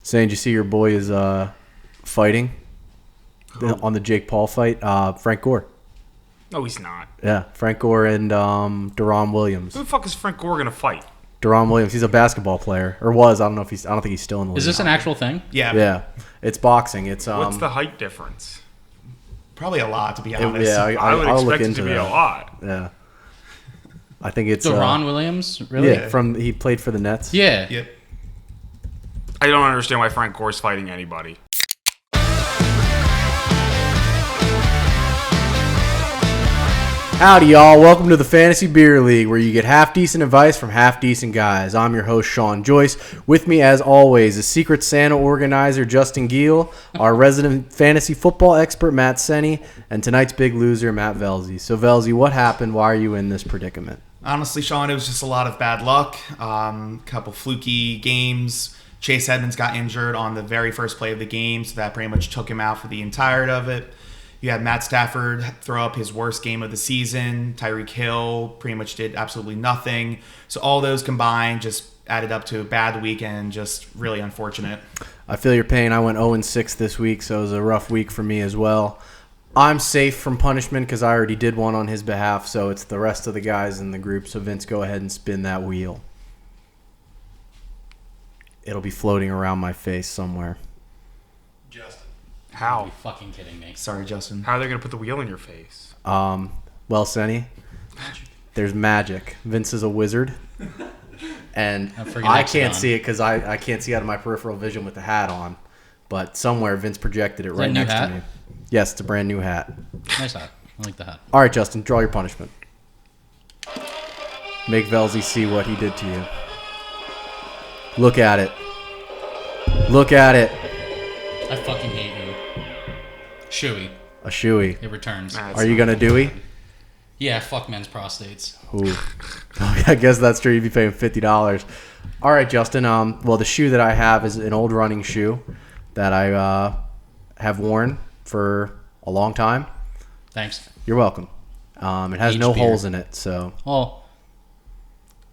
Saying, did you see your boy is fighting on the Jake Paul fight? Frank Gore. No, he's not. Yeah, Frank Gore and Deron Williams. Who the fuck is Frank Gore gonna fight? Deron Williams. He's a basketball player, or was. I don't think he's still in the league. Is this an actual thing? Yeah. Yeah, it's boxing. It's What's the height difference? Probably a lot, to be honest. I would I'll look expect it into to be that. a lot. Yeah, I think it's Deron Williams? Really? Yeah, he played for the Nets. Yeah. Yep. I don't understand why Frank Gore's fighting anybody. Howdy, y'all. Welcome to the Fantasy Beer League, where you get half-decent advice from half-decent guys. I'm your host, Sean Joyce. With me, as always, is Secret Santa organizer Justin Giel, our resident fantasy football expert, Matt Senni, and tonight's big loser, Matt Velzy. So, Velzy, what happened? Why are you in this predicament? Honestly, Sean, it was just a lot of bad luck. Couple fluky games. Chase Edmonds got injured on the very first play of the game, so that pretty much took him out for the entirety of it. You had Matt Stafford throw up his worst game of the season. Tyreek Hill pretty much did absolutely nothing. So all those combined just added up to a bad week and just really unfortunate. I feel your pain. I went 0-6 this week, so it was a rough week for me as well. I'm safe from punishment because I already did one on his behalf, so it's the rest of the guys in the group. So, Vince, go ahead and spin that wheel. It'll be floating around my face somewhere. Justin. How? You're fucking kidding me. Sorry, Justin. How are they gonna put the wheel in your face? Well, Senny, there's magic. Vince is a wizard, and I can't see it because I can't see out of my peripheral vision with the hat on. But somewhere Vince projected it right next to me. Yes, it's a brand new hat. Nice hat. I like the hat. All right, Justin, draw your punishment. Make Velzy see what he did to you. Look at it. Look at it. I fucking hate you. Shoey. A shoey. It returns. Are you gonna Dewey? Yeah, fuck men's prostates. Ooh. I guess that's true. You'd be paying $50. All right, Justin. Well, the shoe that I have is an old running shoe that I have worn for a long time. Thanks. You're welcome. It has no holes in it, so Oh.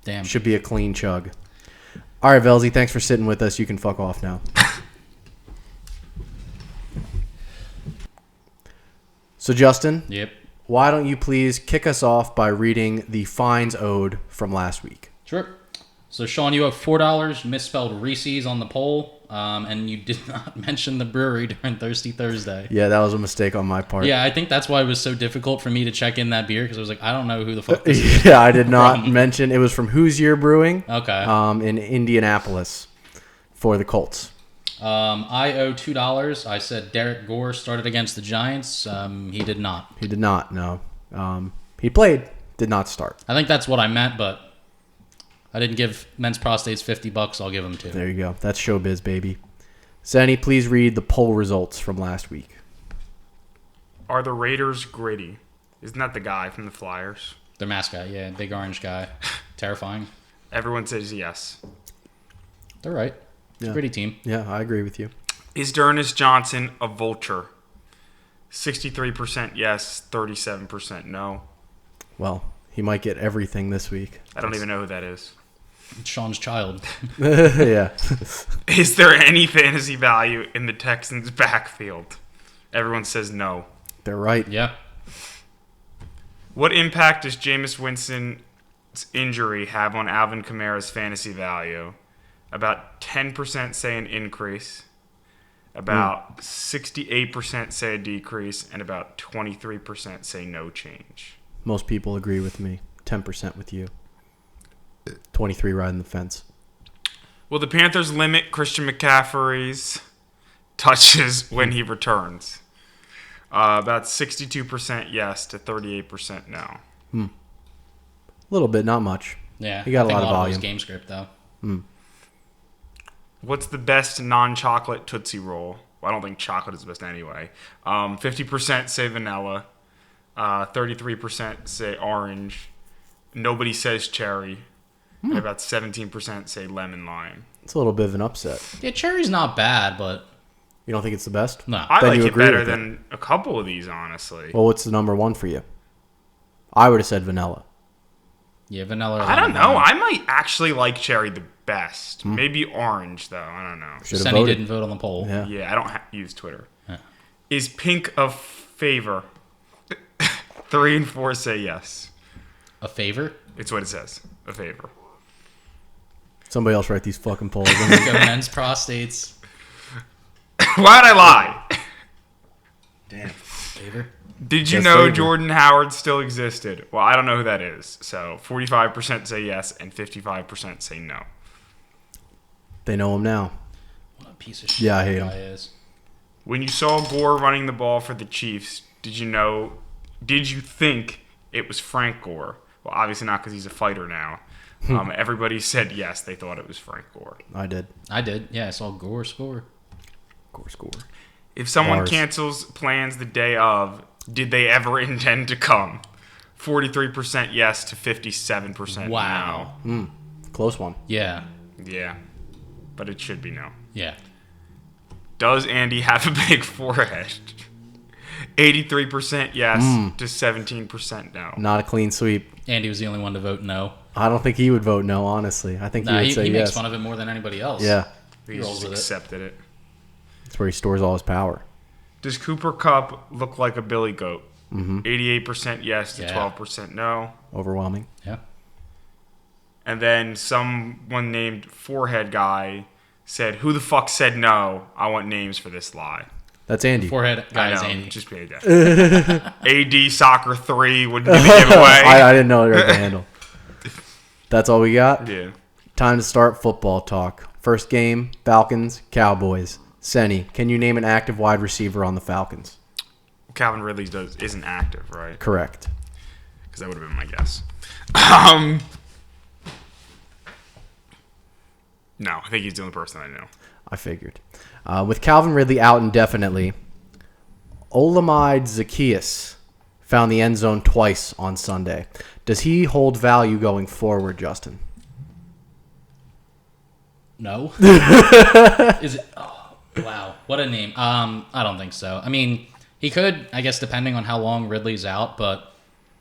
Damn. should be a clean chug. All right, Velzy, thanks for sitting with us. You can fuck off now. So, Justin, Yep. why don't you please kick us off by reading the fines owed from last week? Sure. So, Sean, you have $4. You misspelled Reese's on the poll, and you did not mention the brewery during Thirsty Thursday. Yeah, that was a mistake on my part. Yeah, I think that's why it was so difficult for me to check in that beer, because I was like, I don't know who the fuck this is. Yeah, I did not mention. It was from Who's Year Brewing. Okay. In Indianapolis for the Colts. I owe $2. I said Derek Gore started against the Giants. He did not. He did not, no. He played, did not start. I think that's what I meant, but I didn't give men's prostates $50. I'll give them $2. There you go. That's showbiz, baby. Senny, please read the poll results from last week. Are the Raiders gritty? Isn't that the guy from the Flyers? Their mascot, yeah, big orange guy. Terrifying. Everyone says yes. They're right. It's a gritty team. Yeah, I agree with you. Is Dearness Johnson a vulture? 63% yes, 37% no. Well, he might get everything this week. I don't even know who that is. It's Sean's child. Yeah. Is there any fantasy value in the Texans' backfield? Everyone says no. They're right. Yeah. What impact does Jameis Winston's injury have on Alvin Kamara's fantasy value? About 10% say an increase, about 68% say a decrease, and about 23% say no change. Most people agree with me. 10% with you. 23 riding the fence. Will the Panthers limit Christian McCaffrey's touches when he returns? About 62% yes to 38% no. A little bit, not much. Yeah. He got a lot of Of volume. his game script, though. What's the best non-chocolate Tootsie Roll? Well, I don't think chocolate is the best anyway. 50% say vanilla. 33% say orange. Nobody says cherry. And about 17% say lemon lime. It's a little bit of an upset. Yeah, cherry's not bad, but You don't think it's the best? no. I Then like you it agree better with it. than a couple of these, honestly. Well, what's the number one for you? I would have said vanilla. Yeah, vanilla. Or I don't lemon know. lime. I might actually like cherry the best. Maybe orange, though. I don't know. Should've Sonny voted. didn't vote on the poll. Yeah. Yeah, I don't use Twitter. Huh. Is pink a favor? 3 and 4 say yes. A favor? It's what it says. A favor. Somebody else write these fucking polls. Go men's prostates. Why'd I lie? Damn. Favor? Did you Yes, know favor. Jordan Howard still existed? Well, I don't know who that is. So 45% say yes and 55% say no. They know him now. What a piece of shit Yeah, I that hate guy him. is. When you saw Gore running the ball for the Chiefs, did you think it was Frank Gore? Well, obviously not because he's a fighter now. Everybody said yes, they thought it was Frank Gore. I did. I did. Yeah, I saw Gore score. Score. If someone Bars. cancels plans the day of, did they ever intend to come? 43% yes to 57% Wow. Close one. Yeah. no. Yeah, but it should be no. Yeah. Does Andy have a big forehead? 83% yes to 17% no. Not a clean sweep. Andy was the only one to vote no. I don't think he would vote no, honestly. I think Nah, he he would say makes yes. fun of it more than anybody else. Yeah. He rolls just with it. accepted it. That's where he stores all his power. Does Cooper Kupp look like a billy goat? 88% yes to Yeah. 12% no. Overwhelming. Yeah. And then someone named Forehead Guy said, "Who the fuck said no? I want names for this lie." That's Andy. Forehead guy I is know, Andy. just be a guy. AD Soccer 3 wouldn't give the giveaway. I didn't know the handle. That's all we got? Yeah. Time to start football talk. First game, Falcons, Cowboys. Senny, can you name an active wide receiver on the Falcons? Calvin Ridley isn't active, right? Correct. Because that would have been my guess. No, I think he's the only person I know. I figured. With Calvin Ridley out indefinitely, Olamide Zacchaeus found the end zone twice on Sunday. Does he hold value going forward, Justin? No. Is it? Oh, wow. What a name. I don't think so. I mean, he could, I guess, depending on how long Ridley's out, but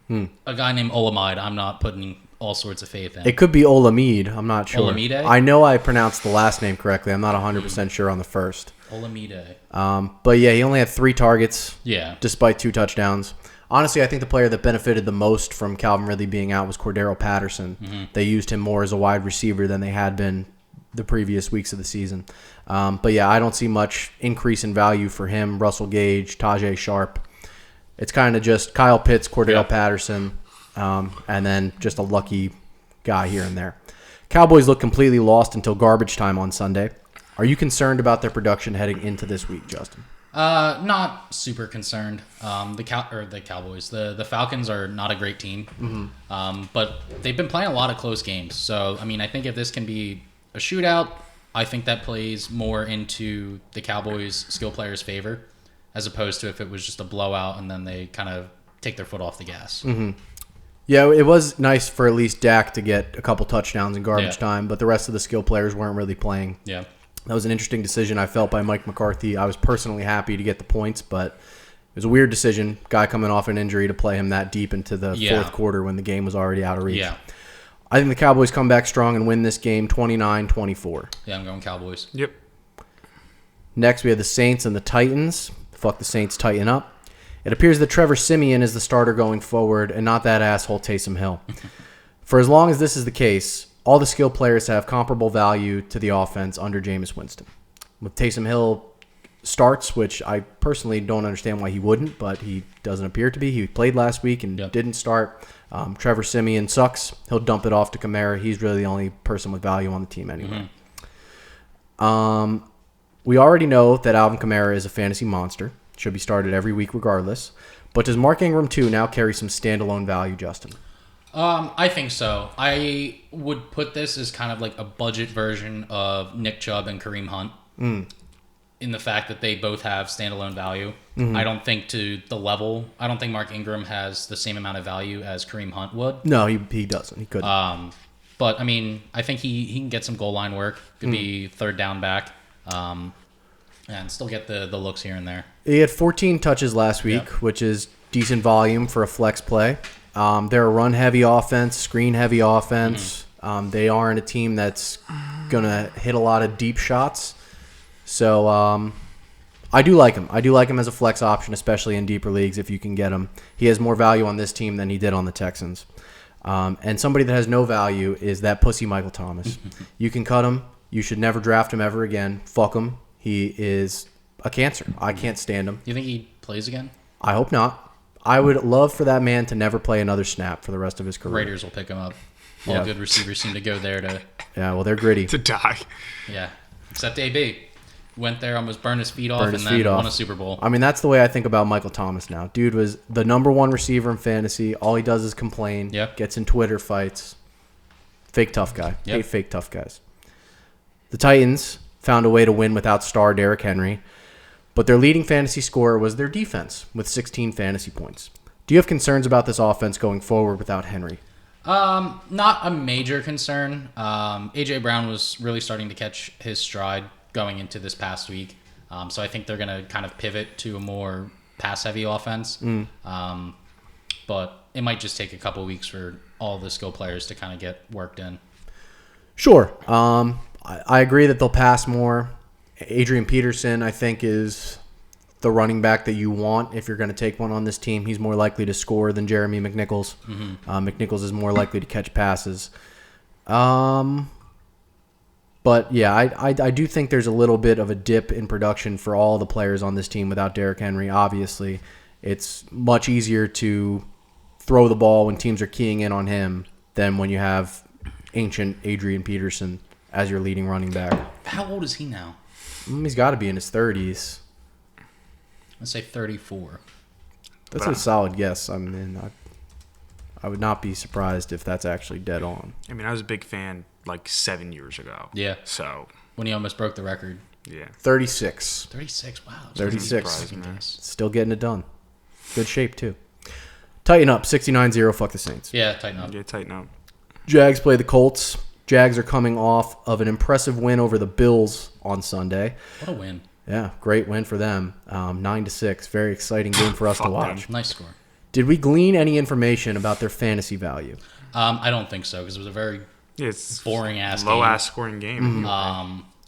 a guy named Olamide, I'm not putting all sorts of faith in. It could be Olamide. I'm not sure. Olamide? I know I pronounced the last name correctly. I'm not 100% sure on the first. Olamide. But yeah, he only had 3 targets Yeah. despite 2 touchdowns. Honestly, I think the player that benefited the most from Calvin Ridley being out was Cordero Patterson. They used him more as a wide receiver than they had been the previous weeks of the season. But yeah, I don't see much increase in value for him, Russell Gage, Tajay Sharp. It's kind of just Kyle Pitts, Cordero Patterson, and then just a lucky guy here and there. Cowboys look completely lost until garbage time on Sunday. Are you concerned about their production heading into this week, Justin? Not super concerned. The Cowboys, the Falcons are not a great team, but they've been playing a lot of close games. So I mean, I think if this can be a shootout, I think that plays more into the Cowboys' skill players' favor, as opposed to if it was just a blowout and then they kind of take their foot off the gas. Yeah, it was nice for at least Dak to get a couple touchdowns in garbage Yeah. time, but the rest of the skill players weren't really playing. Yeah. That was an interesting decision, I felt, by Mike McCarthy. I was personally happy to get the points, but it was a weird decision. Guy coming off an injury to play him that deep into the fourth quarter when the game was already out of reach. Yeah. I think the Cowboys come back strong and win this game 29-24. Yeah, I'm going Cowboys. Yep. Next, we have the Saints and the Titans. Fuck the Saints, tighten up. It appears that Trevor Siemian is the starter going forward and not that asshole Taysom Hill. For as long as this is the case, all the skill players have comparable value to the offense under Jameis Winston. With Taysom Hill starts, which I personally don't understand why he wouldn't, but he doesn't appear to be. He played last week and didn't start. Trevor Siemian sucks. He'll dump it off to Kamara. He's really the only person with value on the team anyway. We already know that Alvin Kamara is a fantasy monster. Should be started every week regardless. But does Mark Ingram too now carry some standalone value, Justin? I think so. I would put this as kind of like a budget version of Nick Chubb and Kareem Hunt. In the fact that they both have standalone value. I don't think to the level. I don't think Mark Ingram has the same amount of value as Kareem Hunt would. No, he doesn't. He couldn't. But, I mean, I think he can get some goal line work. Could be third down back. And still get the looks here and there. He had 14 touches last week, which is decent volume for a flex play. They're a run-heavy offense, screen-heavy offense. They aren't a team that's going to hit a lot of deep shots. So I do like him. I do like him as a flex option, especially in deeper leagues if you can get him. He has more value on this team than he did on the Texans. And somebody that has no value is that pussy Michael Thomas. You can cut him. You should never draft him ever again. Fuck him. He is a cancer. I can't stand him. You think he plays again? I hope not. I would love for that man to never play another snap for the rest of his career. Raiders will pick him up. All good receivers seem to go there to... Yeah, well, they're gritty. To die. Yeah, except AB. Went there, almost burned his feet off, Burned his and then feet off. won a Super Bowl. I mean, that's the way I think about Michael Thomas now. Dude was the number one receiver in fantasy. All he does is complain. Yep. Gets in Twitter fights. Fake tough guy. Yep. Hate fake tough guys. The Titans found a way to win without star Derrick Henry, but their leading fantasy scorer was their defense with 16 fantasy points. Do you have concerns about this offense going forward without Henry? Not a major concern. AJ Brown was really starting to catch his stride going into this past week. So I think they're going to kind of pivot to a more pass-heavy offense. But it might just take a couple weeks for all the skill players to kind of get worked in. Sure. I agree that they'll pass more. Adrian Peterson, I think, is the running back that you want if you're going to take one on this team. He's more likely to score than Jeremy McNichols. McNichols is more likely to catch passes. But yeah, I do think there's a little bit of a dip in production for all the players on this team without Derrick Henry. Obviously, it's much easier to throw the ball when teams are keying in on him than when you have ancient Adrian Peterson as your leading running back. How old is he now? He's got to be in his 30s. Let's say 34. That's a solid guess. I mean, I would not be surprised if that's actually dead on. I mean, I was a big fan like 7 years ago. Yeah. So, When he almost broke the record. yeah. 36. 36, wow. 36. Surprised, Still getting it done. Good shape, too. Tighten up. 69-0. Fuck the Saints. Yeah, tighten up. Yeah, tighten up. Jags play the Colts. Jags are coming off of an impressive win over the Bills on Sunday. What a win. Yeah, great win for them. 9-6. Very exciting game for us to Fuck watch. Nice score. Did we glean any information about their fantasy value? I don't think so, because it was a very Yeah, it's boring-ass game. low-ass scoring game.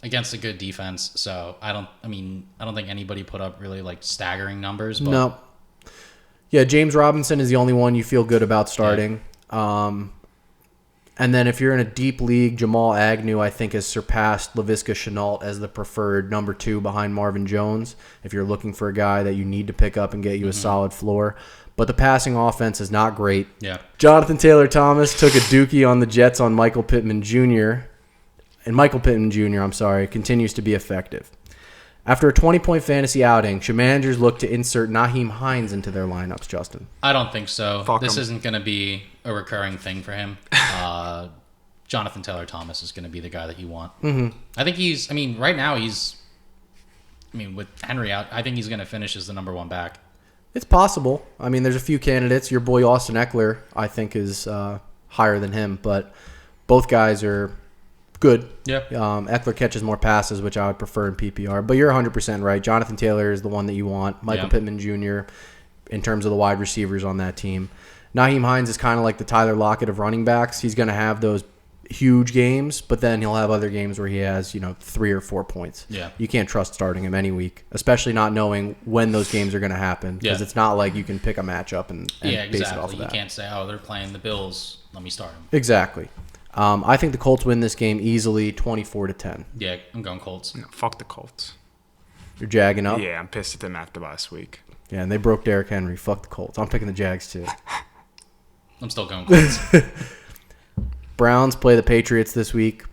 Against a good defense. So, I don't think anybody put up really, like, staggering numbers. But No. Yeah, James Robinson is the only one you feel good about starting. And then if you're in a deep league, Jamal Agnew, I think, has surpassed Laviska Shenault as the preferred number 2 behind Marvin Jones, if you're looking for a guy that you need to pick up and get you a solid floor. But the passing offense is not great. Yeah. Jonathan Taylor-Thomas took a dookie on the Jets on Michael Pittman Jr., and Michael Pittman Jr., continues to be effective. After a 20-point fantasy outing, should managers look to insert Nyheim Hines into their lineups, Justin? I don't think so. Fuck This him. isn't going to be a recurring thing for him. Jonathan Taylor-Thomas is going to be the guy that you want. I think right now with Henry out, I think he's going to finish as the number 1 back. It's possible. I mean, there's a few candidates. Your boy Austin Eckler, I think, is higher than him, but both guys are good. Yeah. Eckler catches more passes, which I would prefer in PPR. But you're 100% right. Jonathan Taylor is the one that you want. Michael Pittman Jr. in terms of the wide receivers on that team. Nyheim Hines is kind of like the Tyler Lockett of running backs. He's going to have those huge games, but then he'll have other games where he has 3 or 4 points. Yeah. You can't trust starting him any week, especially not knowing when those games are going to happen, because it's not like you can pick a matchup and base it off of You that. can't say, they're playing the Bills, let me start them. Exactly. I think the Colts win this game easily, 24-10. Yeah, I'm going Colts. No, fuck the Colts. You're jagging up? Yeah, I'm pissed at them after last week. Yeah, and they broke Derrick Henry. Fuck the Colts. I'm picking the Jags, too. I'm still going Colts. Browns play the Patriots this week.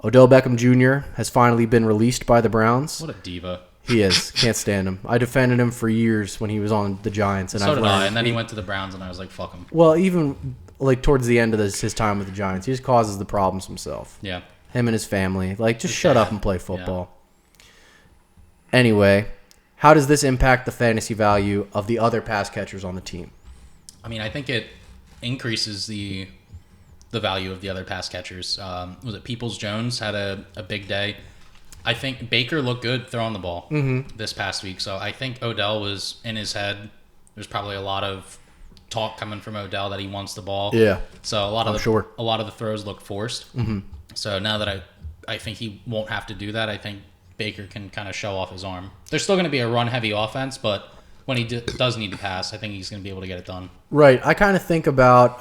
Odell Beckham Jr. has finally been released by the Browns. What a diva. He is. Can't stand him. I defended him for years when he was on the Giants. And So I've did learned, I, and then he went to the Browns, and I was like, fuck him. Well, even towards the end of his time with the Giants, he just causes the problems himself. Yeah. Him and his family. Just His shut dad. up and play football. Anyway, how does this impact the fantasy value of the other pass catchers on the team? I think it increases the value of the other pass catchers. Was it Peoples-Jones had a big day? I think Baker looked good throwing the ball this past week. So I think Odell was in his head. There's probably a lot of talk coming from Odell that he wants the ball. Yeah. So a lot of sure. a lot of the throws look forced. Mm-hmm. So now that I think he won't have to do that, I think Baker can kind of show off his arm. There's still going to be a run-heavy offense, but when he does need to pass, I think he's going to be able to get it done. Right. I kind of think about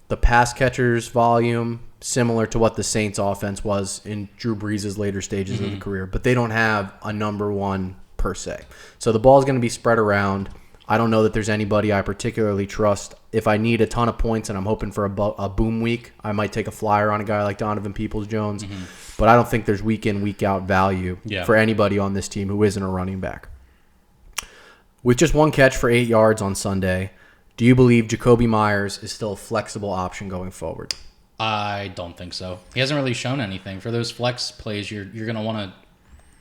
the pass catchers volume similar to what the Saints offense was in Drew Brees' later stages of the career, but they don't have a number one per se. So the ball is going to be spread around. I don't know that there's anybody I particularly trust. If I need a ton of points and I'm hoping for a boom week, I might take a flyer on a guy like Donovan Peoples-Jones. But I don't think there's week in, week out value for anybody on this team who isn't a running back. With just one catch for 8 yards on Sunday, do you believe Jacoby Myers is still a flexible option going forward? I don't think so. He hasn't really shown anything. For those flex plays, you're going to want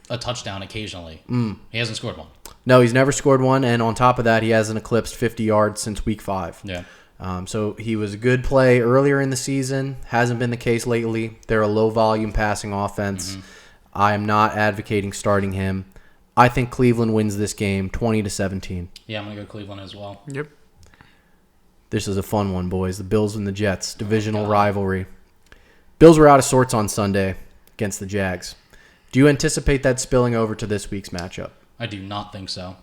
a touchdown occasionally. He hasn't scored one. No, he's never scored one, and on top of that, he hasn't eclipsed 50 yards since week 5. Yeah. So he was a good play earlier in the season. Hasn't been the case lately. They're a low-volume passing offense. I am not advocating starting him. I think Cleveland wins this game 20-17. Yeah, I'm going to go Cleveland as well. Yep. This is a fun one, boys. The Bills and the Jets, divisional rivalry. Bills were out of sorts on Sunday against the Jags. Do you anticipate that spilling over to this week's matchup? I do not think so.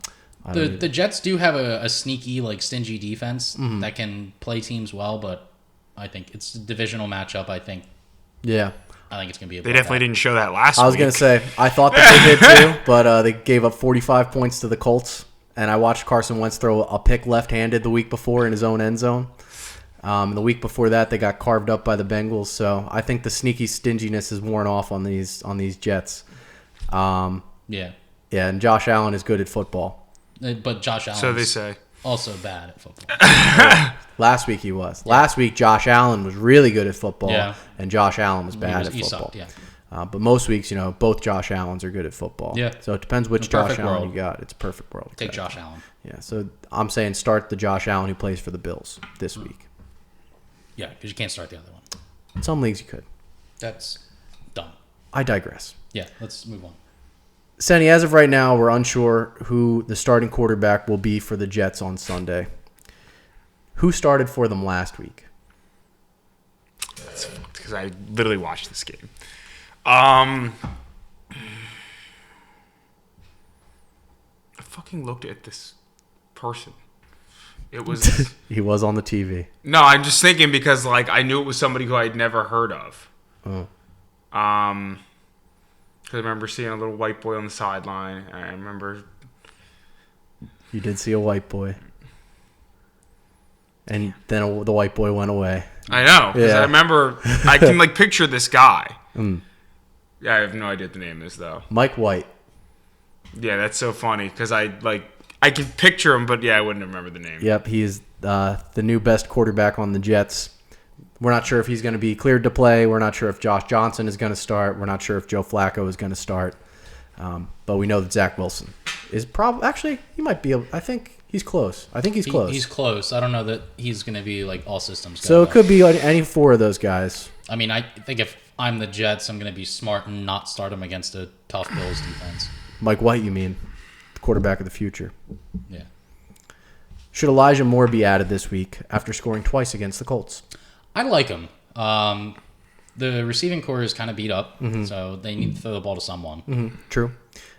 The Jets do have a sneaky, stingy defense that can play teams well, but I think it's a divisional matchup. I think it's going to be They definitely didn't show that last week. I was going to say, I thought that they did too, but they gave up 45 points to the Colts. And I watched Carson Wentz throw a pick left-handed the week before in his own end zone. The week before that, they got carved up by the Bengals. So I think the sneaky stinginess is worn off on these Jets. Yeah, and Josh Allen is good at football. But Josh Allen, so they say, also bad at football. Last week he was. Last week Josh Allen was really good at football, and Josh Allen was bad at football. Sucked, but most weeks, both Josh Allens are good at football. Yeah. So it depends which Josh Allen you got. It's a perfect world. Take Josh Allen. Yeah. So I'm saying start the Josh Allen who plays for the Bills this week. Yeah, because you can't start the other one. In some leagues you could. That's dumb. I digress. Yeah, let's move on. Senny, as of right now, we're unsure who the starting quarterback will be for the Jets on Sunday. Who started for them last week? That's because I literally watched this game. I fucking looked at this person. It was He was on the TV. No, I'm just thinking because I knew it was somebody who I'd never heard of. Oh. Because I remember seeing a little white boy on the sideline. I remember You did see a white boy. And then the white boy went away. I know. Because I remember I can picture this guy. Yeah, I have no idea what the name is though. Mike White. Yeah, that's so funny because I can picture him, but I wouldn't remember the name. Yep, he is the new best quarterback on the Jets. We're not sure if he's going to be cleared to play. We're not sure if Josh Johnson is going to start. We're not sure if Joe Flacco is going to start. But we know that Zach Wilson is probably... Actually, he might be able... I think he's close. Close. He's close. I don't know that he's going to be all systems go. So it could be any four of those guys. I mean, I think if I'm the Jets, I'm going to be smart and not start him against a tough Bills defense. Mike White, you mean? The quarterback of the future. Yeah. Should Elijah Moore be added this week after scoring twice against the Colts? I like him. The receiving core is kind of beat up, so they need to throw the ball to someone. True.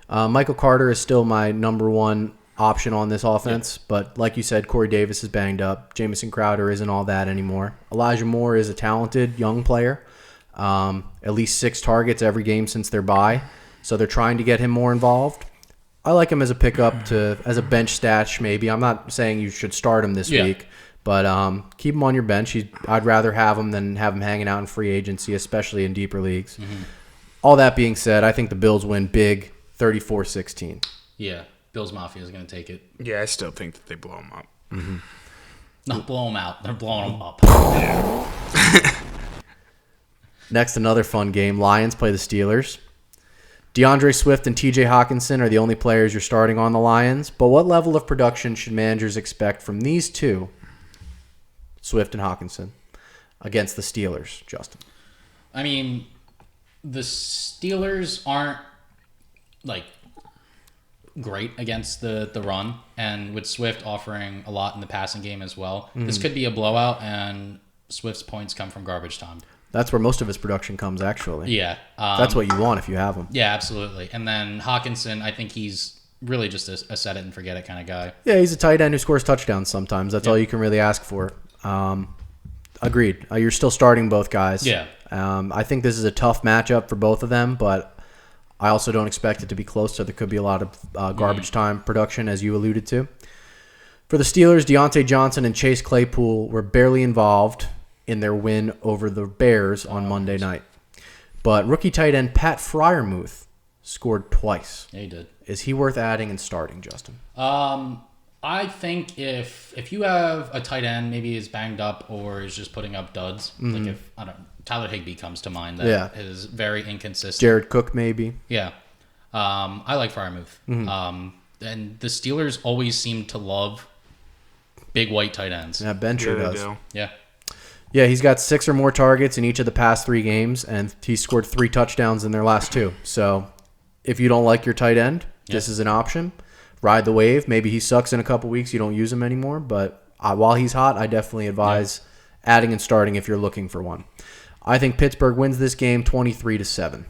Michael Carter is still my number one option on this offense, but like you said, Corey Davis is banged up. Jamison Crowder isn't all that anymore. Elijah Moore is a talented young player. At least 6 targets every game since their bye, so they're trying to get him more involved. I like him as a pickup as a bench stash maybe. I'm not saying you should start him this week. But keep him on your bench. I'd rather have him than have him hanging out in free agency, especially in deeper leagues. All that being said, I think the Bills win big, 34-16. Yeah, Bills Mafia is going to take it. Yeah, I still think that they blow him up. Not blow them out. They're blowing them up. Next, another fun game. Lions play the Steelers. DeAndre Swift and TJ Hawkinson are the only players you're starting on the Lions. But what level of production should managers expect from these two, Swift and Hawkinson, against the Steelers, Justin? I mean, the Steelers aren't great against the run, and with Swift offering a lot in the passing game as well. This could be a blowout, and Swift's points come from garbage time. That's where most of his production comes, actually. Yeah. That's what you want if you have him. Yeah, absolutely. And then Hawkinson, I think he's really just a set it and forget it kind of guy. Yeah, he's a tight end who scores touchdowns sometimes. That's all you can really ask for. Agreed. You're still starting both guys. Yeah. I think this is a tough matchup for both of them, but I also don't expect it to be close, so there could be a lot of garbage time production, as you alluded to. For the Steelers, Deontay Johnson and Chase Claypool were barely involved in their win over the Bears on Monday night. But rookie tight end Pat Freiermuth scored twice. Yeah, he did. Is he worth adding and starting, Justin? I think if you have a tight end, maybe is banged up or is just putting up duds, like if Tyler Higbee comes to mind, that is very inconsistent. Jared Cook, maybe. Yeah, I like Freiermuth. And the Steelers always seem to love big white tight ends. Yeah, Ben sure does. Do. Yeah. Yeah, he's got 6 or more targets in each of the past 3 games, and he scored 3 touchdowns in their last 2. So if you don't like your tight end, this is an option. Ride the wave. Maybe he sucks in a couple weeks. You don't use him anymore. But while he's hot, I definitely advise adding and starting if you're looking for one. I think Pittsburgh wins this game 23-7.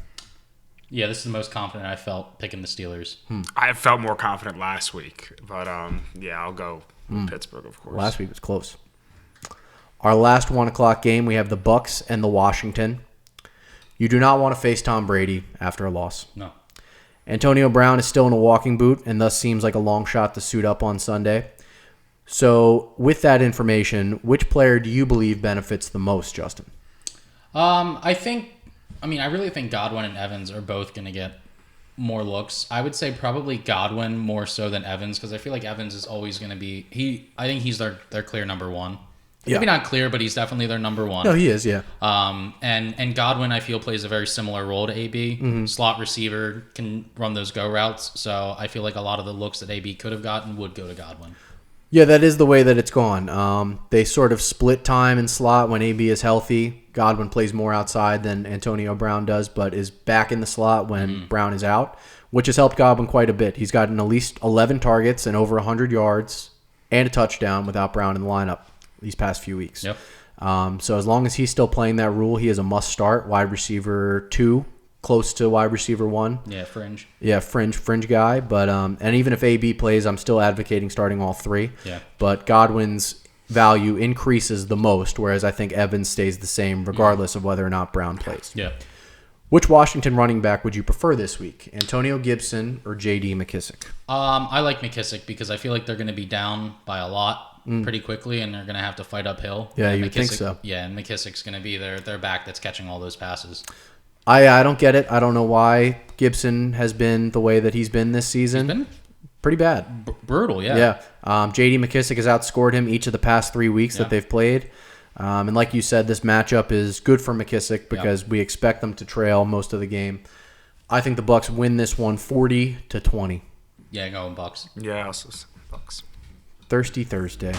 Yeah, this is the most confident I felt picking the Steelers. I felt more confident last week, but I'll go with Pittsburgh, of course. Last week was close. Our last 1 o'clock game, we have the Bucks and the Washington. You do not want to face Tom Brady after a loss. No. Antonio Brown is still in a walking boot and thus seems like a long shot to suit up on Sunday. So with that information, which player do you believe benefits the most, Justin? I really think Godwin and Evans are both going to get more looks. I would say probably Godwin more so than Evans because I feel like Evans is always going to be I think he's their clear number one. Yeah. Maybe not clear, but he's definitely their number one. No, he is, yeah. And Godwin, I feel, plays a very similar role to AB. Slot receiver, can run those go routes. So I feel like a lot of the looks that AB could have gotten would go to Godwin. Yeah, that is the way that it's gone. They sort of split time in slot when AB is healthy. Godwin plays more outside than Antonio Brown does, but is back in the slot when Brown is out, which has helped Godwin quite a bit. He's gotten at least 11 targets and over 100 yards and a touchdown without Brown in the lineup these past few weeks. Yep. So as long as he's still playing that rule, he is a must-start wide receiver 2, close to wide receiver 1. Yeah, fringe. Yeah, fringe guy. But and even if AB plays, I'm still advocating starting all 3. Yeah. But Godwin's value increases the most, whereas I think Evans stays the same regardless of whether or not Brown plays. Yeah. Which Washington running back would you prefer this week, Antonio Gibson or J.D. McKissic? I like McKissic because I feel like they're going to be down by a lot pretty quickly, and they're going to have to fight uphill. Yeah, and you think so. Yeah, and McKissic's going to be their back that's catching all those passes. I don't get it. I don't know why Gibson has been the way that he's been this season. He's been pretty bad. Brutal, yeah. Yeah. J.D. McKissic has outscored him each of the past 3 weeks that they've played. And like you said, this matchup is good for McKissic because we expect them to trail most of the game. I think the Bucks win this one 40-20. Yeah, going Bucks. Yeah, also Bucks. Thirsty Thursday.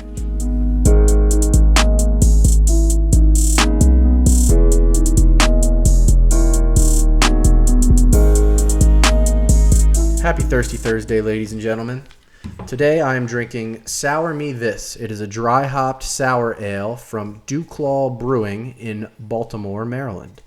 Happy Thirsty Thursday, ladies and gentlemen. Today I am drinking Sour Me This. It is a dry hopped sour ale from Dewclaw Brewing in Baltimore, Maryland.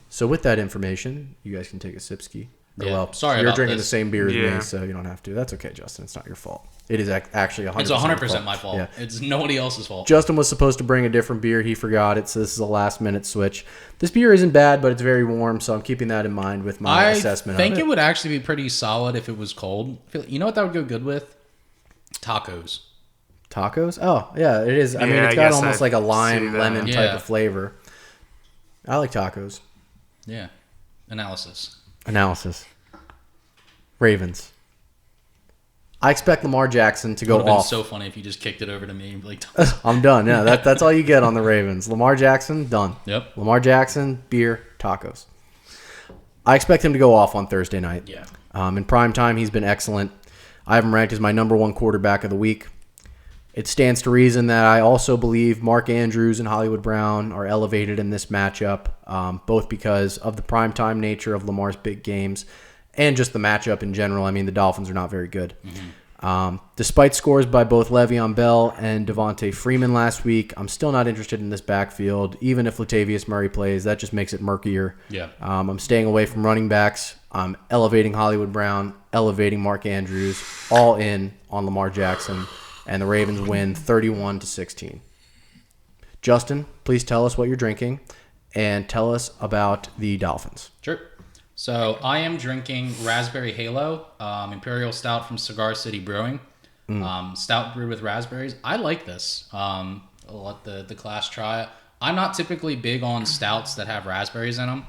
So with that information, you guys can take a sipski. Yeah. Well, Sorry you're about drinking this. the same beer as Yeah. me, so you don't have to. That's okay, Justin. It's not your fault. It is actually 100%. It's 100% my fault. Yeah. It's nobody else's fault. Justin was supposed to bring a different beer. He forgot it, so this is a last-minute switch. This beer isn't bad, but it's very warm, so I'm keeping that in mind with my assessment I think of it would actually be pretty solid if it was cold. You know what that would go good with? Tacos. Tacos? Oh, yeah, it is. I mean, Yeah, it's I got guess almost I'd like a see lime, that. lemon type Yeah. of flavor. I like tacos. Yeah. Analysis. Analysis. Ravens. I expect Lamar Jackson to It go would have been off. so funny if you just kicked it over to me. Like, I'm done. Yeah, that's all you get on the Ravens. Lamar Jackson, done. Yep. Lamar Jackson, beer, tacos. I expect him to go off on Thursday night. Yeah. In prime time, he's been excellent. I have him ranked as my number 1 quarterback of the week. It stands to reason that I also believe Mark Andrews and Hollywood Brown are elevated in this matchup, both because of the primetime nature of Lamar's big games and just the matchup in general. I mean, the Dolphins are not very good. Despite scores by both Le'Veon Bell and Devontae Freeman last week, I'm still not interested in this backfield. Even if Latavius Murray plays, that just makes it murkier. Yeah. I'm staying away from running backs. I'm elevating Hollywood Brown, elevating Mark Andrews, all in on Lamar Jackson, and the Ravens win 31-16. Justin, please tell us what you're drinking, and tell us about the Dolphins. Sure. So I am drinking Raspberry Halo, Imperial Stout from Cigar City Brewing. Stout brewed with raspberries. I like this. I'll let the class try it. I'm not typically big on stouts that have raspberries in them.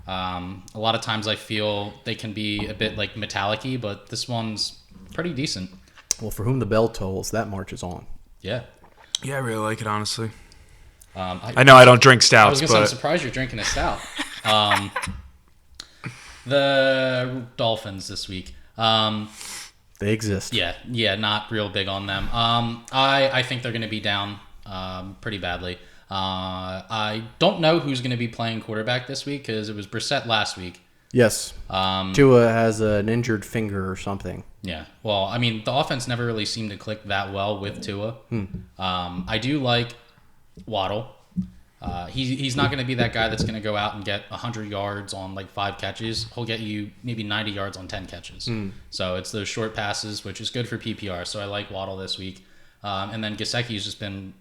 A lot of times I feel they can be a bit like metallic-y, but this one's pretty decent. Well, for whom the bell tolls, that marches on. Yeah. Yeah, I really like it, honestly. I know I don't drink was stouts, going to say, I'm but surprised you're drinking a stout. The Dolphins this week. They exist. Yeah, not real big on them. I think they're going to be down pretty badly. I don't know who's going to be playing quarterback this week because it was Brissett last week. Yes. Tua has an injured finger or something. Yeah. Well, I mean, the offense never really seemed to click that well with Tua. I do like Waddle. He's not going to be that guy that's going to go out and get 100 yards on like 5 catches. He'll get you maybe 90 yards on 10 catches. So it's those short passes, which is good for PPR. So I like Waddle this week. And then Gesicki's just been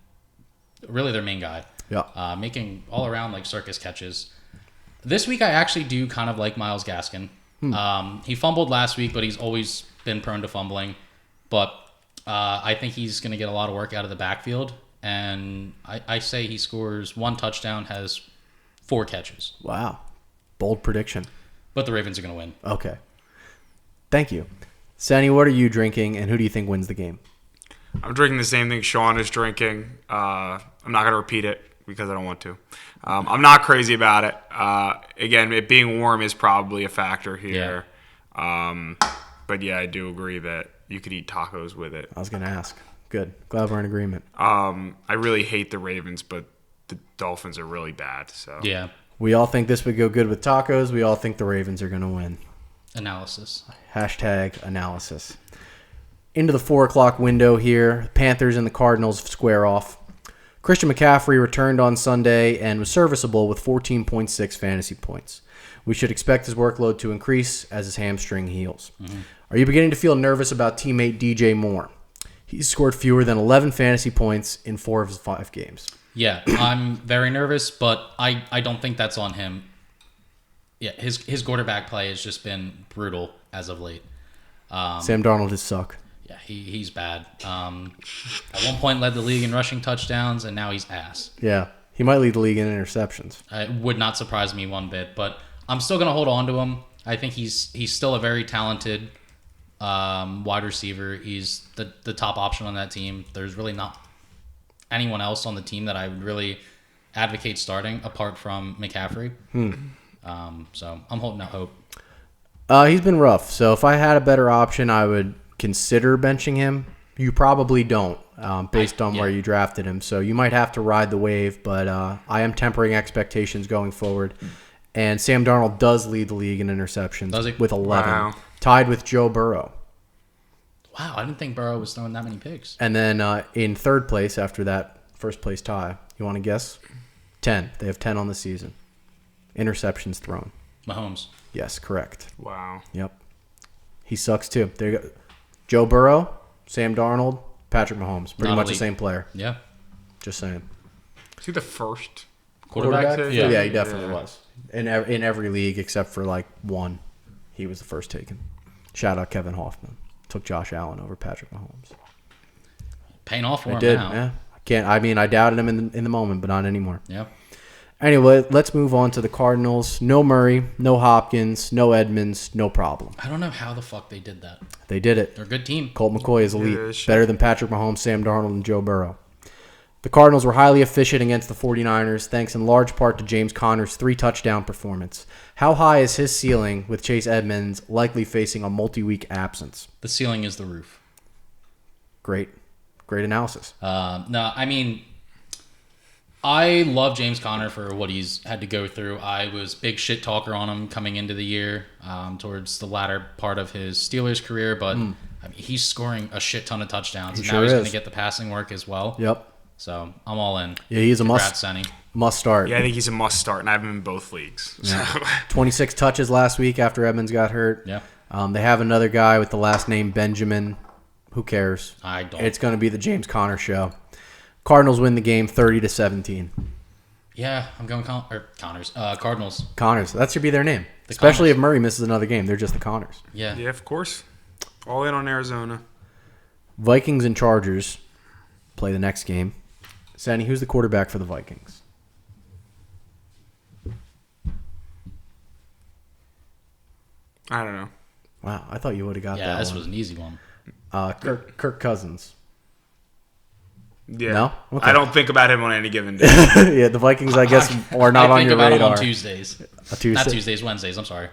really their main guy. Yeah. Making all around like circus catches. This week I actually do kind of like Myles Gaskin. He fumbled last week, but he's always been prone to fumbling. But I think he's going to get a lot of work out of the backfield. And I say he scores 1 touchdown, has 4 catches. Wow. Bold prediction. But the Ravens are going to win. Okay. Thank you. Sandy, what are you drinking, and who do you think wins the game? I'm drinking the same thing Sean is drinking. I'm not going to repeat it because I don't want to. I'm not crazy about it. Again, it being warm is probably a factor here. Yeah. But yeah, I do agree that you could eat tacos with it. I was going to ask. Good. Glad we're in agreement. I really hate the Ravens, but the Dolphins are really bad. So Yeah. We all think this would go good with tacos. We all think the Ravens are going to win. Analysis. Hashtag analysis. Into the 4 o'clock window here. Panthers and the Cardinals square off. Christian McCaffrey returned on Sunday and was serviceable with 14.6 fantasy points. We should expect his workload to increase as his hamstring heals. Are you beginning to feel nervous about teammate DJ Moore? He's scored fewer than 11 fantasy points in 4 of his 5 games. Yeah, I'm very nervous, but I don't think that's on him. Yeah, his quarterback play has just been brutal as of late. Sam Darnold has suck. Yeah, he's bad. At one point led the league in rushing touchdowns, and now he's ass. Yeah, he might lead the league in interceptions. It would not surprise me one bit, but I'm still going to hold on to him. I think he's still a very talented wide receiver. He's the top option on that team. There's really not anyone else on the team that I would really advocate starting apart from McCaffrey. So I'm holding out hope. He's been rough. So if I had a better option, I would consider benching him. You probably don't, based on where you drafted him. So you might have to ride the wave, but I am tempering expectations going forward. And Sam Darnold does lead the league in interceptions Does he? with 11, Wow. tied with Joe Burrow. Wow, I didn't think Burrow was throwing that many picks. And then in third place after that first place tie, you want to guess? 10. They have 10 on the season. Interceptions thrown. Mahomes. Yes, correct. Wow. Yep. He sucks too. There you go. Joe Burrow, Sam Darnold, Patrick Mahomes. Pretty Not much the elite. same player. Yeah. Just saying. Is he the first Quarterback? to- Yeah, he definitely was. In every league except for like one, he was the first taken. Shout out Kevin Hoffman. Took Josh Allen over Patrick Mahomes. Paying off for I him did. now. Yeah. I doubted him in the moment, but not anymore. Yeah. Anyway, let's move on to the Cardinals. No Murray, no Hopkins, no Edmonds, no problem. I don't know how the fuck they did that. They did it. They're a good team. Colt McCoy is elite. Yeah, Better than Patrick Mahomes, Sam Darnold, and Joe Burrow. The Cardinals were highly efficient against the 49ers, thanks in large part to James Conner's 3-touchdown performance. How high is his ceiling with Chase Edmonds likely facing a multi-week absence? The ceiling is the roof. Great analysis. No, I mean, I love James Conner for what he's had to go through. I was big shit talker on him coming into the year, towards the latter part of his Steelers career, but I mean, he's scoring a shit ton of touchdowns. He and sure now he's going is. to get the passing work as well. Yep. So I'm all in. Yeah, he's a Congrats, Senny. must start. Yeah, I think he's a must start, and I have him in both leagues. So. 26 touches last week after Edmonds got hurt. Yeah. They have another guy with the last name Benjamin. Who cares? I don't. It's going to be the James Conner show. Cardinals win the game 30-17. Yeah, I'm going Connors. Cardinals. Connors. That should be their name. Especially if Murray misses another game. They're just the Connors. Yeah. Yeah, of course. All in on Arizona. Vikings and Chargers play the next game. Sandy, who's the quarterback for the Vikings? I don't know. Wow, I thought you would have got that Yeah, this one. was an easy one. Kirk Cousins. Yeah. No? Okay. I don't think about him on any given day. Yeah, the Vikings, I guess, are not I on think your about radar. him on Tuesdays. A Tuesday? Not Tuesdays, Wednesdays. I'm sorry.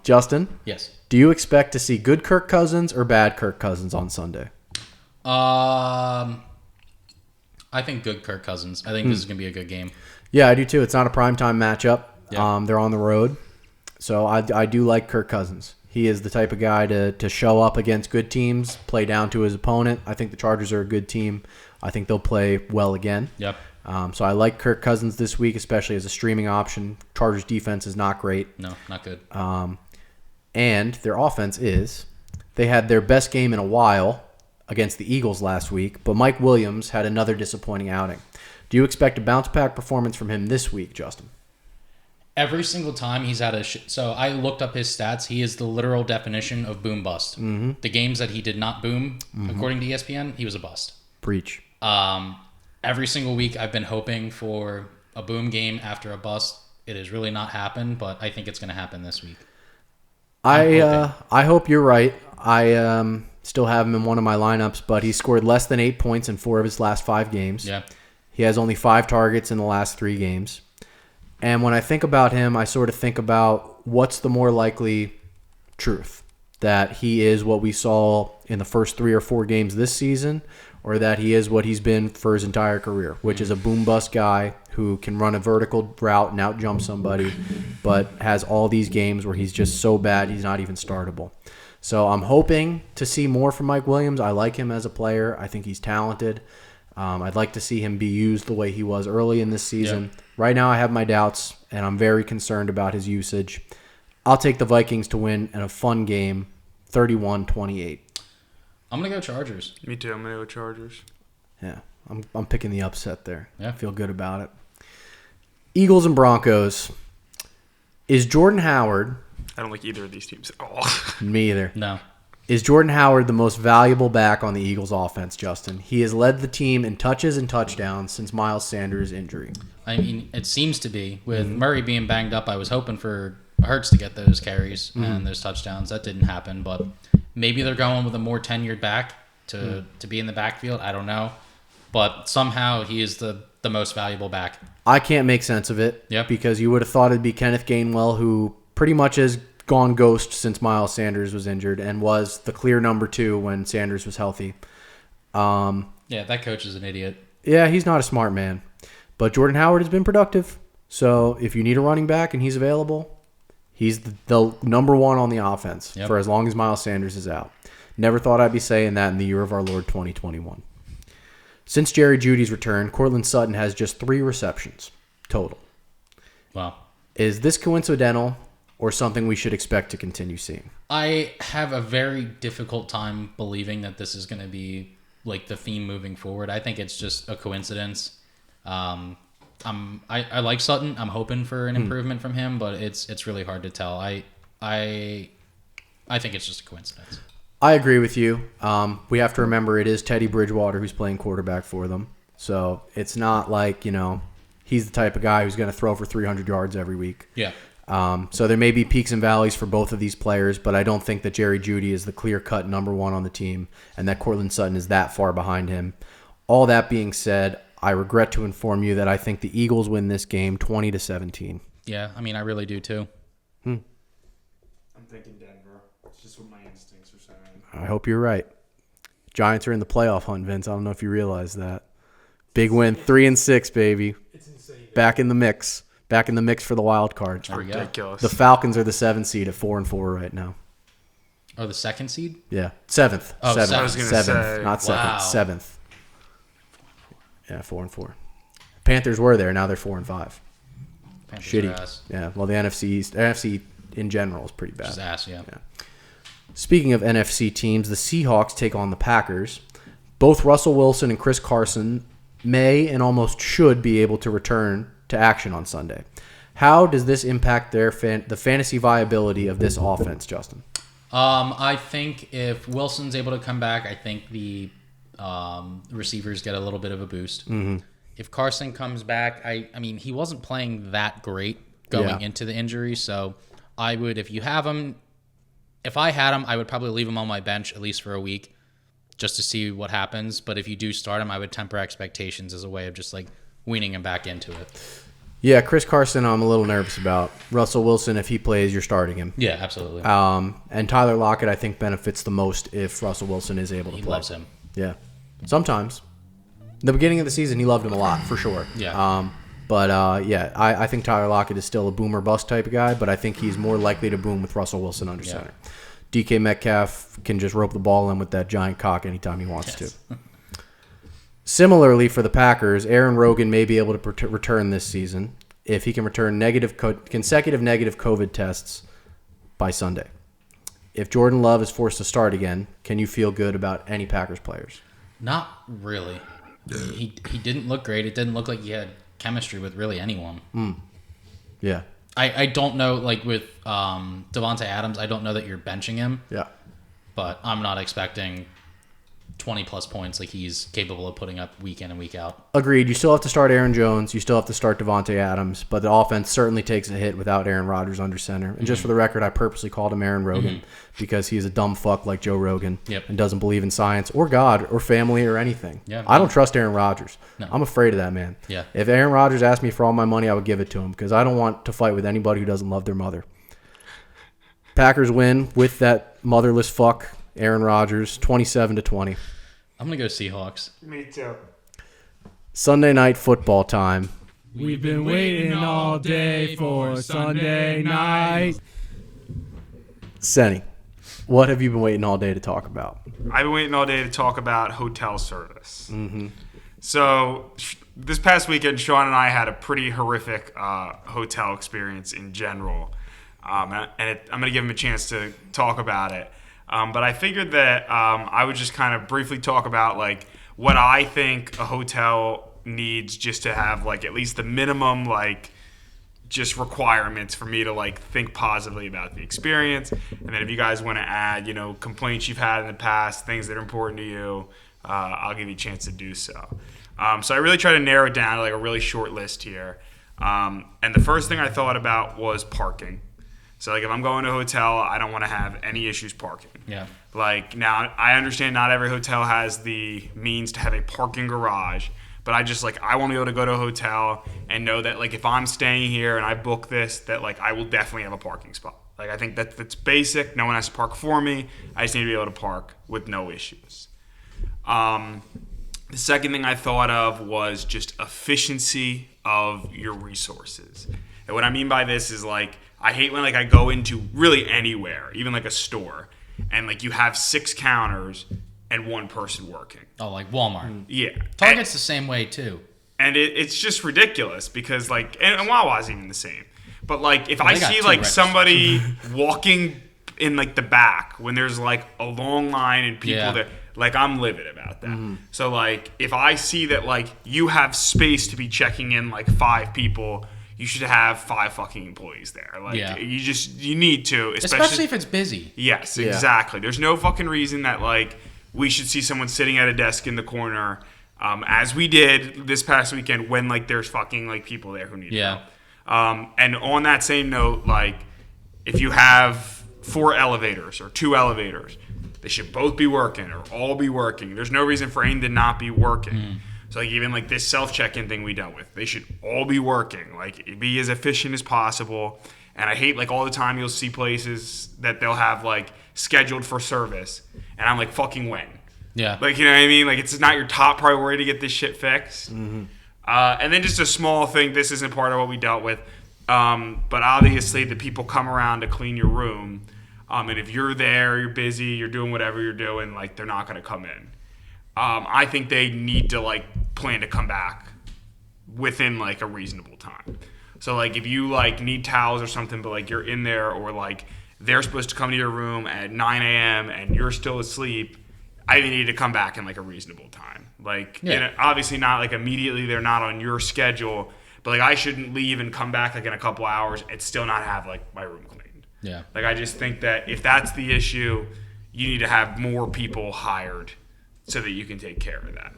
Justin, Yes. do you expect to see good Kirk Cousins or bad Kirk Cousins on Sunday? I think good Kirk Cousins. I think this is going to be a good game. Yeah, I do too. It's not a primetime matchup. Yeah. They're on the road. So I do like Kirk Cousins. He is the type of guy to show up against good teams, play down to his opponent. I think the Chargers are a good team. I think they'll play well again. Yep. So I like Kirk Cousins this week, especially as a streaming option. Chargers defense is not great. No, not good. And their offense is, they had their best game in a while against the Eagles last week, but Mike Williams had another disappointing outing. Do you expect a bounce-back performance from him this week, Justin? Every single time he's had so I looked up his stats. He is the literal definition of boom bust. Mm-hmm. The games that he did not boom, according to ESPN, he was a bust. Preach. Every single week I've been hoping for a boom game after a bust. It has really not happened, but I think it's going to happen this week. I hope you're right. I still have him in one of my lineups, but he scored less than 8 points in 4 of his last 5 games. Yeah. He has only 5 targets in the last 3 games. And when I think about him, I sort of think about what's the more likely truth, that he is what we saw in the first 3 or 4 games this season, or that he is what he's been for his entire career, which is a boom-bust guy who can run a vertical route and out-jump somebody, but has all these games where he's just so bad he's not even startable. So I'm hoping to see more from Mike Williams. I like him as a player. I think he's talented. I'd like to see him be used the way he was early in this season. Yep. Right now I have my doubts, and I'm very concerned about his usage. I'll take the Vikings to win in a fun game, 31-28. I'm going to go Chargers. Me too. I'm going to go Chargers. Yeah, I'm picking the upset there. Yeah. I feel good about it. Eagles and Broncos. Is Jordan Howard... I don't like either of these teams at all. Me either. No. Is Jordan Howard the most valuable back on the Eagles offense, Justin? He has led the team in touches and touchdowns since Miles Sanders' injury. I mean, it seems to be. With Murray being banged up, I was hoping for Hurts to get those carries and those touchdowns. That didn't happen, but maybe they're going with a more tenured back to be in the backfield. I don't know. But somehow he is the most valuable back. I can't make sense of it Yep. because you would have thought it'd be Kenneth Gainwell, who pretty much has gone ghost since Miles Sanders was injured and was the clear number 2 when Sanders was healthy. Yeah, that coach is an idiot. Yeah, he's not a smart man. But Jordan Howard has been productive. So if you need a running back and he's available, he's the number 1 on the offense Yep. for as long as Miles Sanders is out. Never thought I'd be saying that in the year of our Lord 2021. Since Jerry Jeudy's return, Cortland Sutton has just 3 receptions total. Wow. Is this coincidental or something we should expect to continue seeing? I have a very difficult time believing that this is going to be like the theme moving forward. I think it's just a coincidence. I like Sutton. I'm hoping for an improvement from him, but it's really hard to tell. I think it's just a coincidence. I agree with you. We have to remember it is Teddy Bridgewater who's playing quarterback for them. So it's not like, he's the type of guy who's going to throw for 300 yards every week. Yeah. So there may be peaks and valleys for both of these players, but I don't think that Jerry Jeudy is the clear-cut number 1 on the team and that Cortland Sutton is that far behind him. All that being said, I regret to inform you that I think the Eagles win this game 20-17. Yeah, I mean, I really do too. I'm thinking Denver. It's just what my instincts are saying. I hope you're right. Giants are in the playoff hunt, Vince. I don't know if you realize that. Big win, 3-6, baby. Back in the mix. Back in the mix for the wild card. There we go. Ridiculous. The Falcons are the 7th seed at 4-4 right now. Oh, the second seed? Yeah, 7th. Oh, 7th. I was gonna 7th, say, not 2nd. wow. 7th. Yeah, 4-4. Panthers were there. Now they're 4-5. Panthers Shitty. are ass. Yeah. Well, the NFC East, NFC in general is pretty bad. Just ass, yeah. Speaking of NFC teams, the Seahawks take on the Packers. Both Russell Wilson and Chris Carson may and almost should be able to return to action on Sunday. How does this impact the fantasy viability of this offense, Justin? I think if Wilson's able to come back, I think the receivers get a little bit of a boost. Mm-hmm. If Carson comes back, I mean, he wasn't playing that great going into the injury, so I would, if you have him, if I had him, I would probably leave him on my bench at least for a week just to see what happens. But if you do start him, I would temper expectations as a way of just like weaning him back into it. Yeah, Chris Carson, I'm a little nervous about. Russell Wilson, if he plays, you're starting him. Yeah, absolutely. And Tyler Lockett, I think, benefits the most if Russell Wilson is able to He play. loves him. Yeah. Sometimes. The beginning of the season, he loved him a lot, for sure. Yeah. I think Tyler Lockett is still a boomer bust type of guy, but I think he's more likely to boom with Russell Wilson under center. DK Metcalf can just rope the ball in with that giant cock anytime he wants to. Similarly, for the Packers, Aaron Rogan may be able to return this season if he can return consecutive negative COVID tests by Sunday. If Jordan Love is forced to start again, can you feel good about any Packers players? Not really. He didn't look great. It didn't look like he had chemistry with really anyone. Yeah. I don't know, like with Devontae Adams, I don't know that you're benching him, Yeah. but I'm not expecting 20-plus points like he's capable of putting up week in and week out. Agreed. You still have to start Aaron Jones. You still have to start Devontae Adams. But the offense certainly takes a hit without Aaron Rodgers under center. And just for the record, I purposely called him Aaron Rogan because he's a dumb fuck like Joe Rogan and doesn't believe in science or God or family or anything. Yeah, I don't trust Aaron Rodgers. No. I'm afraid of that man. Yeah. If Aaron Rodgers asked me for all my money, I would give it to him because I don't want to fight with anybody who doesn't love their mother. Packers win with that motherless fuck, Aaron Rodgers, 27-20. I'm going to go Seahawks. Me too. Sunday night football time. We've been waiting all day for Sunday night. Senny, what have you been waiting all day to talk about? I've been waiting all day to talk about hotel service. So this past weekend, Sean and I had a pretty horrific hotel experience in general. I'm going to give him a chance to talk about it. But I figured that I would just kind of briefly talk about like what I think a hotel needs just to have like at least the minimum like just requirements for me to like think positively about the experience. And then if you guys want to add, complaints you've had in the past, things that are important to you, I'll give you a chance to do so. So I really try to narrow it down to like a really short list here. And the first thing I thought about was parking. So, like, if I'm going to a hotel, I don't want to have any issues parking. Yeah. Like, now, I understand not every hotel has the means to have a parking garage, but I want to be able to go to a hotel and know that, like, if I'm staying here and I book this, that, like, I will definitely have a parking spot. Like, I think that's basic. No one has to park for me. I just need to be able to park with no issues. The second thing I thought of was just efficiency of your resources. And what I mean by this is, like, I hate when, like, I go into really anywhere, even, like, a store, and, like, you have 6 counters and 1 person working. Oh, like Walmart. Yeah. Target's the same way, too. And it's just ridiculous because, like, and Wawa's even the same. But, like, if I they got see, 2 like, registers. somebody walking in, like, the back when there's, like, a long line and people there, like, I'm livid about that. So, like, if I see that, like, you have space to be checking in, like, 5 people, you should have 5 fucking employees there. Like, you need to. Especially if it's busy. Yes, exactly. There's no fucking reason that, like, we should see someone sitting at a desk in the corner, as we did this past weekend when, like, there's fucking, like, people there who need help. And on that same note, like, if you have 4 elevators or 2 elevators, they should both be working or all be working. There's no reason for any to not be working. So, like, even, like, this self-check-in thing we dealt with, they should all be working. Like, be as efficient as possible. And I hate, like, all the time you'll see places that they'll have, like, scheduled for service. And I'm like, fucking when? Yeah. Like, you know what I mean? Like, it's not your top priority to get this shit fixed. Mm-hmm. And then just a small thing. This isn't part of what we dealt with. But obviously, the people come around to clean your room. And if you're there, you're busy, you're doing whatever you're doing, like, they're not going to come in. I think they need to, like, plan to come back within, like, a reasonable time. So, like, if you, like, need towels or something, but, like, you're in there, or, like, they're supposed to come to your room at 9 a.m. and you're still asleep, I think they need to come back in, like, a reasonable time. Like, you know, obviously not, like, immediately they're not on your schedule, but, like, I shouldn't leave and come back, like, in a couple hours and still not have, like, my room cleaned. Yeah. Like, I just think that if that's the issue, you need to have more people hired so that you can take care of that.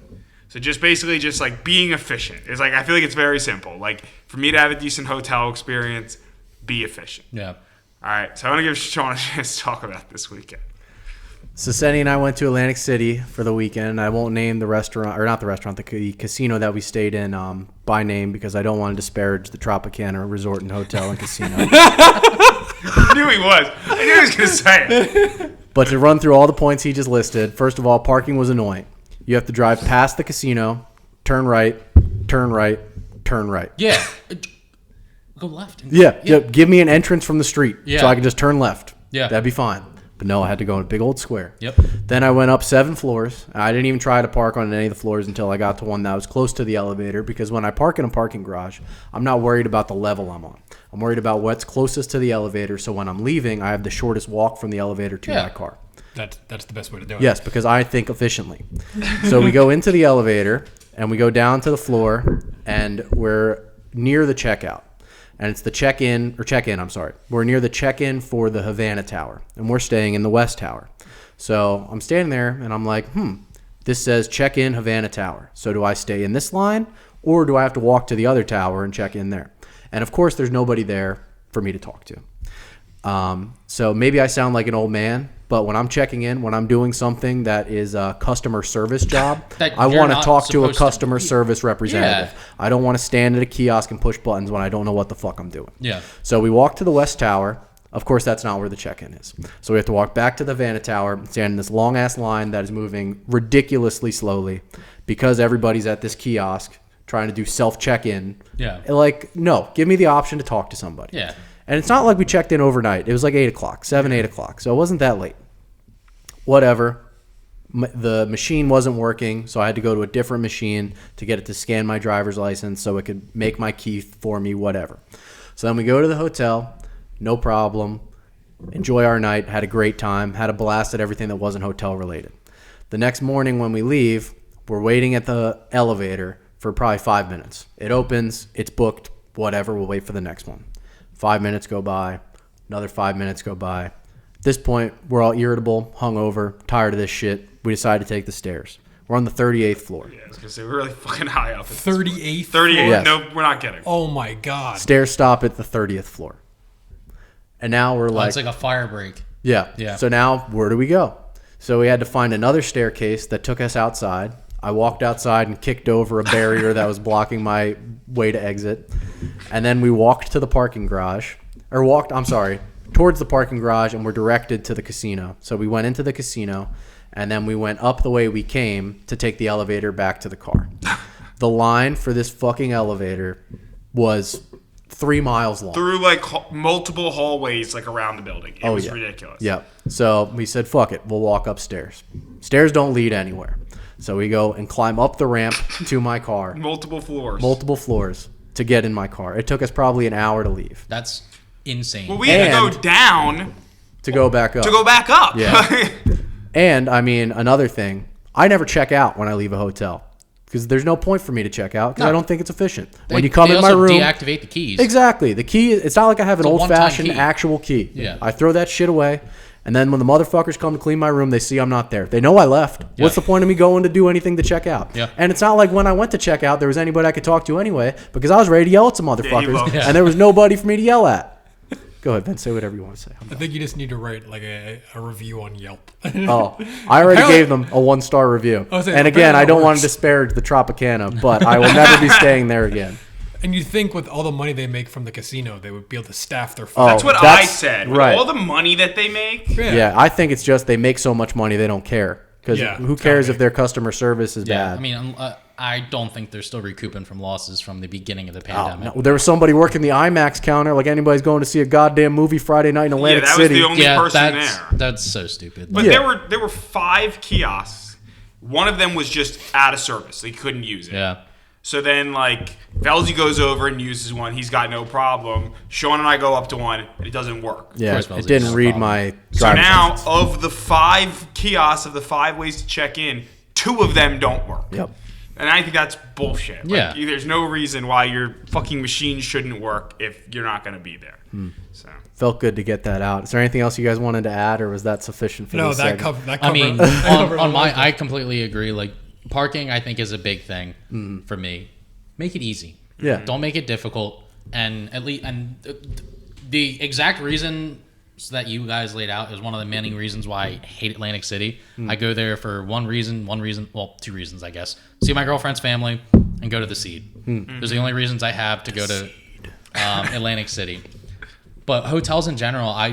So just basically just, like, being efficient. It's like, I feel like it's very simple. Like, for me to have a decent hotel experience, be efficient. Yeah. All right, so I want to give Sean a chance to talk about this weekend. So Senny and I went to Atlantic City for the weekend. I won't name the restaurant, or not the restaurant, the casino that we stayed in by name, because I don't want to disparage the Tropicana Resort and Hotel and Casino. I knew he was. I knew he was going to say it. But to run through all the points he just listed, first of all, parking was annoying. You have to drive past the casino, turn right, turn right, turn right. Yeah. Go left. Yeah. Give me an entrance from the street so I can just turn left. Yeah. That'd be fine. But no, I had to go in a big old square. Yep. Then I went up 7 floors. I didn't even try to park on any of the floors until I got to one that was close to the elevator, because when I park in a parking garage, I'm not worried about the level I'm on. I'm worried about what's closest to the elevator, so when I'm leaving, I have the shortest walk from the elevator to my car. That's the best way to do it. Yes, because I think efficiently. So we go into the elevator, and we go down to the floor, and we're near the checkout. And it's the check-in. We're near the check-in for the Havana Tower, and we're staying in the West Tower. So I'm standing there, and I'm like, this says check-in Havana Tower. So do I stay in this line, or do I have to walk to the other tower and check in there? And, of course, there's nobody there for me to talk to. So maybe I sound like an old man, but when I'm checking in, when I'm doing something that is a customer service job, I want to talk to a customer service representative. Yeah. I don't want to stand at a kiosk and push buttons when I don't know what the fuck I'm doing. Yeah. So we walk to the West Tower. Of course, that's not where the check-in is. So we have to walk back to the Havana Tower, stand in this long-ass line that is moving ridiculously slowly because everybody's at this kiosk trying to do self-check-in. Yeah. Like, no, give me the option to talk to somebody. Yeah. And it's not like we checked in overnight. It was like 8 o'clock, 8 o'clock. So it wasn't that late. Whatever. The machine wasn't working, so I had to go to a different machine to get it to scan my driver's license so it could make my key for me, whatever. So then we go to the hotel. No problem. Enjoy our night. Had a great time. Had a blast at everything that wasn't hotel related. The next morning when we leave, we're waiting at the elevator for probably 5 minutes. It opens. It's booked. Whatever. We'll wait for the next one. 5 minutes go by. Another 5 minutes go by. At this point, we're all irritable, hungover, tired of this shit. We decide to take the stairs. We're on the 38th floor. Yeah, I was going to say, we're really fucking high up. 38th? 38th. Yes. No, we're not kidding. Oh my god. Stairs stop at the 30th floor. And now we're like... it's like a fire break. Yeah. So now, where do we go? So we had to find another staircase that took us outside. I walked outside and kicked over a barrier that was blocking my way to exit. And then we walked to the parking garage. Towards the parking garage, and we're directed to the casino. So we went into the casino, and then we went up the way we came to take the elevator back to the car. The line for this fucking elevator was 3 miles long. Through, like, multiple hallways, like, around the building. It was ridiculous. Yeah. So we said, fuck it. We'll walk upstairs. Stairs don't lead anywhere. So we go and climb up the ramp to my car. Multiple floors To get in my car. It took us probably an hour to leave. That's insane. Well, we had to go down to go back up. Yeah. And, I mean, another thing, I never check out when I leave a hotel. Because there's no point for me to check out because I don't think it's efficient. When you come in my room, deactivate the keys. Exactly. The key, it's not like I have an old-fashioned key. actual key. Yeah. I throw that shit away, and then when the motherfuckers come to clean my room, they see I'm not there. They know I left. Yeah. What's the point of me going to do anything to check out? Yeah. And it's not like when I went to check out, there was anybody I could talk to anyway because I was ready to yell at some motherfuckers, Yeah. and there was nobody for me to yell at. Go ahead, Ben. Say whatever you want to say. I think you just need to write like a review on Yelp. Oh, I already gave them a 1-star review. And again, I don't want to disparage the Tropicana, but I will never be staying there again. And you think with all the money they make from the casino, they would be able to staff their Oh, That's what I said. With right. all the money that they make. Yeah, I think it's just they make so much money they don't care. Because Yeah, who cares gotta if their customer service is Yeah, bad? I mean, I don't think they're still recouping from losses from the beginning of the Oh, pandemic. no. There was somebody working the IMAX counter like anybody's going to see a goddamn movie Friday night in Atlantic that was City. the only person there. That's so stupid. But Yeah. there were 5 kiosks. One of them was just out of service. They couldn't use it. Yeah. So then, like, Velzy goes over and uses one. He's got no problem. Sean and I go up to one, and it doesn't work. Yeah, Of course, it didn't Velzy's read problem. my So driver's now, license. of the 5 kiosks, of the 5 ways to check in, 2 of them don't work. Yep. And I think that's bullshit. Like, Yeah. there's no reason why your fucking machine shouldn't work if you're not going to be there. So Felt good to get that out. Is there anything else you guys wanted to add, or was that sufficient for No, this that segment? covered. I mean, that covered on a my, lot. I completely agree. Like, parking, I think, is a big thing for me. Make it easy. Yeah. Don't make it difficult. And at least, the exact reason that you guys laid out is one of the many reasons why I hate Atlantic City. I go there for one reason, well, 2 reasons, I guess. See my girlfriend's family and go to the Seed. Those are the only reasons I have to go to Atlantic City. But hotels in general, I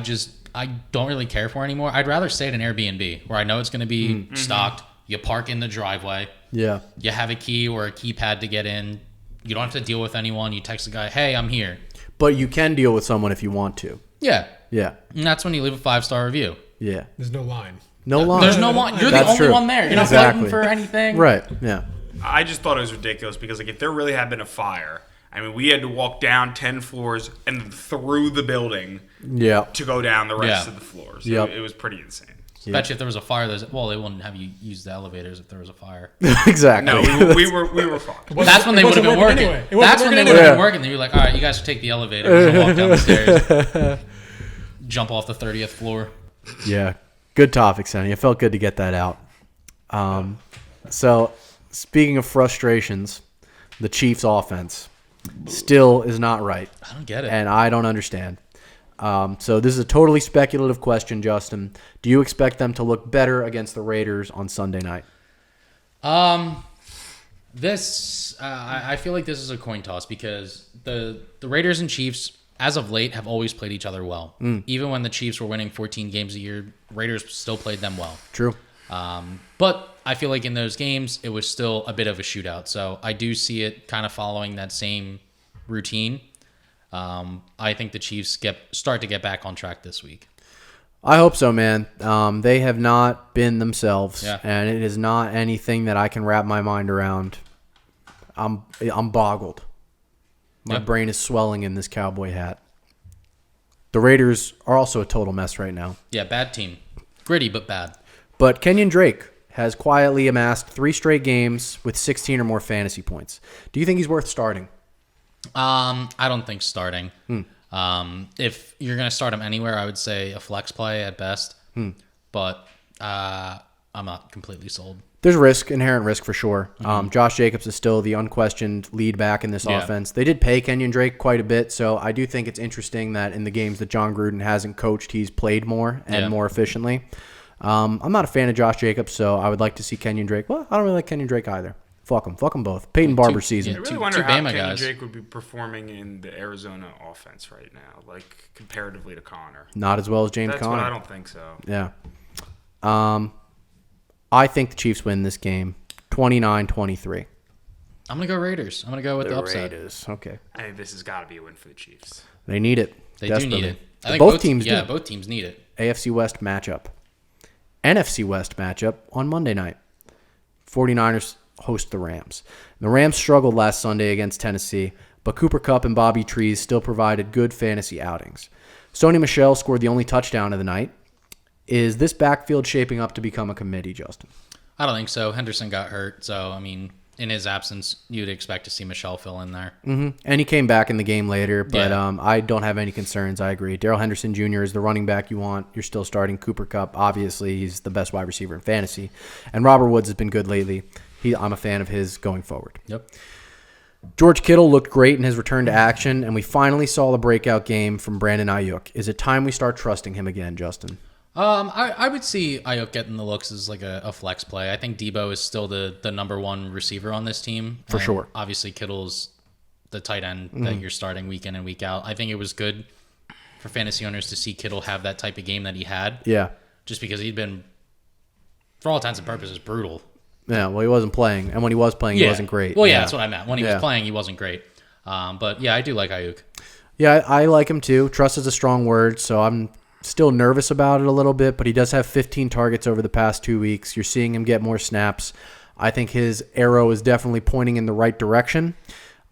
don't really care for anymore. I'd rather stay at an Airbnb where I know it's going to be stocked. You park in the driveway. Yeah. You have a key or a keypad to get in. You don't have to deal with anyone. You text the guy, hey, I'm here. But you can deal with someone if you want to. Yeah. Yeah. And that's when you leave a 5-star review. Yeah. There's no line. No line. There's no one. You're the That's only true. one there. You're not Exactly. fighting for anything. Right. Yeah. I just thought it was ridiculous because, like, if there really had been a fire, I mean, we had to walk down 10 floors and through the building Yeah. to go down the rest Yeah. of the floors. Yep. It was pretty insane. Bet you if there was a fire, they wouldn't have you use the elevators if there was a fire. Exactly. No, we were fucked. That's when they It would have wasn't been working working. anyway. It wasn't That's when they working would have anyway. been working. They'd be like, all right, you guys should take the elevator. We're gonna walk down the stairs. Jump off the 30th floor. Yeah. Good topic, Sonny. It felt good to get that out. So, speaking of frustrations, the Chiefs' offense still is not right, I don't get it. and I don't understand. So this is a totally speculative question, Justin. Do you expect them to look better against the Raiders on Sunday night? I feel like this is a coin toss because the Raiders and Chiefs, as of late, have always played each other well. Even when the Chiefs were winning 14 games a year, Raiders still played them well. True. But I feel like in those games, it was still a bit of a shootout. So I do see it kind of following that same routine. I think the Chiefs start to get back on track this week. I hope so, man. They have not been themselves, Yeah. and it is not anything that I can wrap my mind around. I'm boggled. My Yeah. brain is swelling in this cowboy hat. The Raiders are also a total mess right now. Yeah, bad team. Gritty, but bad. But Kenyon Drake has quietly amassed 3 straight games with 16 or more fantasy points. Do you think he's worth starting? I don't think starting. If you're going to start him anywhere, I would say a flex play at best. But I'm not completely sold. There's risk, inherent risk for sure. Josh Jacobs is still the unquestioned lead back in this Yeah. offense. They did pay Kenyon Drake quite a bit, so I do think it's interesting that in the games that John Gruden hasn't coached, he's played more and Yeah. more efficiently. I'm not a fan of Josh Jacobs, so I would like to see Kenyon Drake. Well, I don't really like Kenyon Drake either. Fuck them both. Peyton Barber season. I really Two wonder how Bama Kenyon guys. Drake would be performing in the Arizona offense right now, like comparatively to Connor. Not as well as James That's Conner. what I don't think so. Yeah. I think the Chiefs win this game 29-23. I'm going to go Raiders. I'm going to go with the upset. Raiders. Okay. I think this has got to be a win for the Chiefs. They need it. They do desperately. need it. I think Both teams do. Yeah, both teams need it. AFC West matchup. NFC West matchup on Monday night. 49ers host the Rams. The Rams struggled last Sunday against Tennessee, but Cooper Kupp and Bobby Trees still provided good fantasy outings. Sony Michel scored the only touchdown of the night. Is this backfield shaping up to become a committee, Justin? I don't think so. Henderson got hurt, so, I mean, in his absence, you'd expect to see Michelle fill in there. And he came back in the game later, but Yeah. I don't have any concerns. I agree. Darrell Henderson Jr. is the running back you want. You're still starting Cooper Kupp. Obviously, he's the best wide receiver in fantasy. And Robert Woods has been good lately. I'm a fan of his going forward. Yep. George Kittle looked great in his return to action, and we finally saw the breakout game from Brandon Ayuk. Is it time we start trusting him again, Justin? I would see Ayuk getting the looks as like a flex play. I think Debo is still the number one receiver on this team. For And sure. Obviously, Kittle's the tight end that you're starting week in and week out. I think it was good for fantasy owners to see Kittle have that type of game that he had. Yeah. Just because he'd been for all intents and purposes, brutal. Yeah, well, he wasn't playing. And when he was playing, he wasn't great. Well, yeah, that's what I meant. When he was playing, he wasn't great. But, yeah, I do like Ayuk. Yeah, I like him too. Trust is a strong word, so I'm still nervous about it a little bit, but he does have 15 targets over the past 2 weeks. You're seeing him get more snaps. I think his arrow is definitely pointing in the right direction.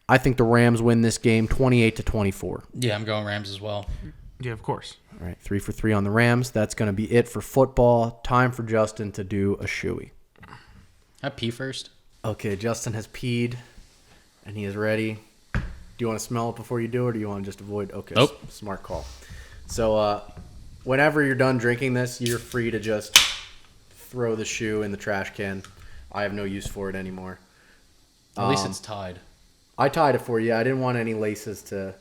I think the Rams win this game 28-24. Yeah, I'm going Rams as well. Yeah, of course. All right, 3 for 3 on the Rams. That's going to be it for football. Time for Justin to do a shoey. I pee first. Okay, Justin has peed, and he is ready. Do you want to smell it before you do it, or do you want to just avoid? Okay, Nope. Smart call. So whenever you're done drinking this, you're free to just throw the shoe in the trash can. I have no use for it anymore. At least it's tied. I tied it for you. I didn't want any laces to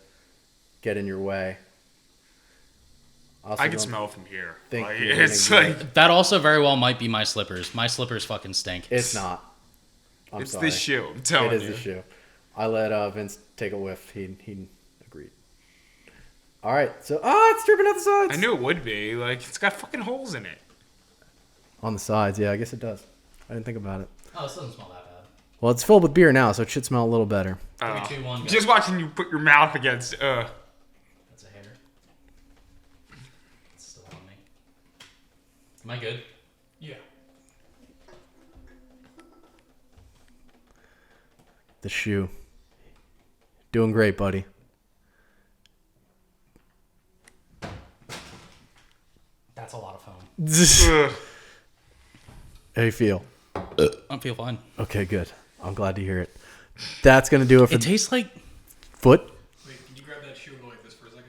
get in your way. I can smell it from here. think Like, you're it's gonna like That also very well might be my slippers. My slippers fucking stink. It's not. I'm it's sorry. the shoe. I'm telling It is you. the shoe. I let Vince take a whiff. He agreed. All right. So, it's dripping out the sides. I knew it would be. Like, it's got fucking holes in it. On the sides, yeah, I guess it does. I didn't think about it. Oh, this doesn't smell that bad. Well, it's filled with beer now, so it should smell a little better. 3, 2, 1, go. Just watching you put your mouth against. That's a hair. It's still on me. Am I good? Yeah. The shoe. Doing great, buddy. That's a lot of foam. Ugh. How you feel? I feel fine. Okay, good. I'm glad to hear it. That's going to do it for It tastes like... foot. Wait, can you grab that shoe and go like this for a second?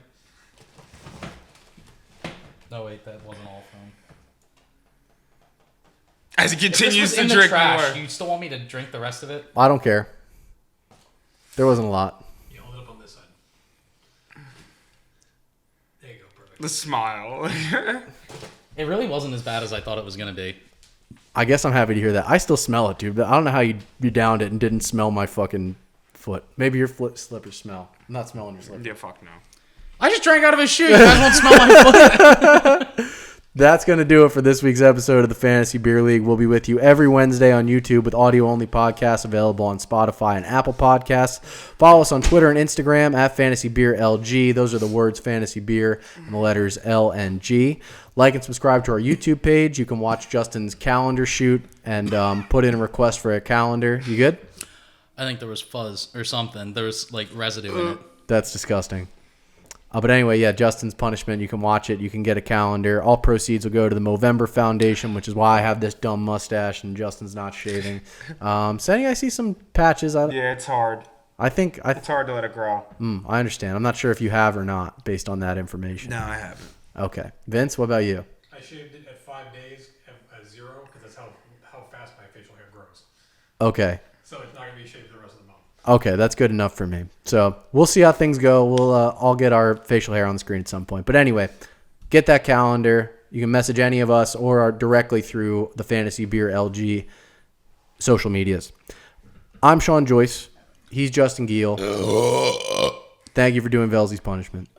No, wait, that wasn't all foam. As he If this continues was to in the drink trash, more. you still want me to drink the rest of it? I don't care. There wasn't a lot. Yeah, hold it up on this side. There you go, perfect. The smile. It really wasn't as bad as I thought it was going to be. I guess I'm happy to hear that. I still smell it, dude. But I don't know how you downed it and didn't smell my fucking foot. Maybe your foot slippers smell. I'm not smelling your slippers. Yeah, fuck no. I just drank out of his shoe. You guys won't smell my foot. That's going to do it for this week's episode of the Fantasy Beer League. We'll be with you every Wednesday on YouTube with audio-only podcasts available on Spotify and Apple Podcasts. Follow us on Twitter and Instagram at FantasyBeerLG. Those are the words Fantasy Beer and the letters L and G. Like and subscribe to our YouTube page. You can watch Justin's calendar shoot and put in a request for a calendar. You good? I think there was fuzz or something. There was like residue in it. That's disgusting. But anyway, yeah, Justin's punishment. You can watch it. You can get a calendar. All proceeds will go to the Movember Foundation, which is why I have this dumb mustache and Justin's not shaving. Senny, I see some patches. Yeah, it's hard. It's hard to let it grow. I understand. I'm not sure if you have or not based on that information. No, I haven't. Okay. Vince, what about you? I shaved it at 5 days at 0 because that's how fast my facial hair grows. Okay. So it's not going to be shaved for the rest of the month. Okay, that's good enough for me. So we'll see how things go. We'll all get our facial hair on the screen at some point. But anyway, get that calendar. You can message any of us or directly through the Fantasy Beer LG social medias. I'm Sean Joyce. He's Justin Giel. Thank you for doing Velzy's punishment.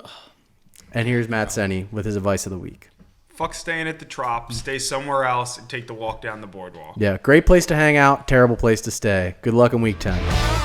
And here's Matt Senny with his advice of the week. Fuck staying at the Trop. Stay somewhere else and take the walk down the boardwalk. Yeah, great place to hang out, terrible place to stay. Good luck in week 10.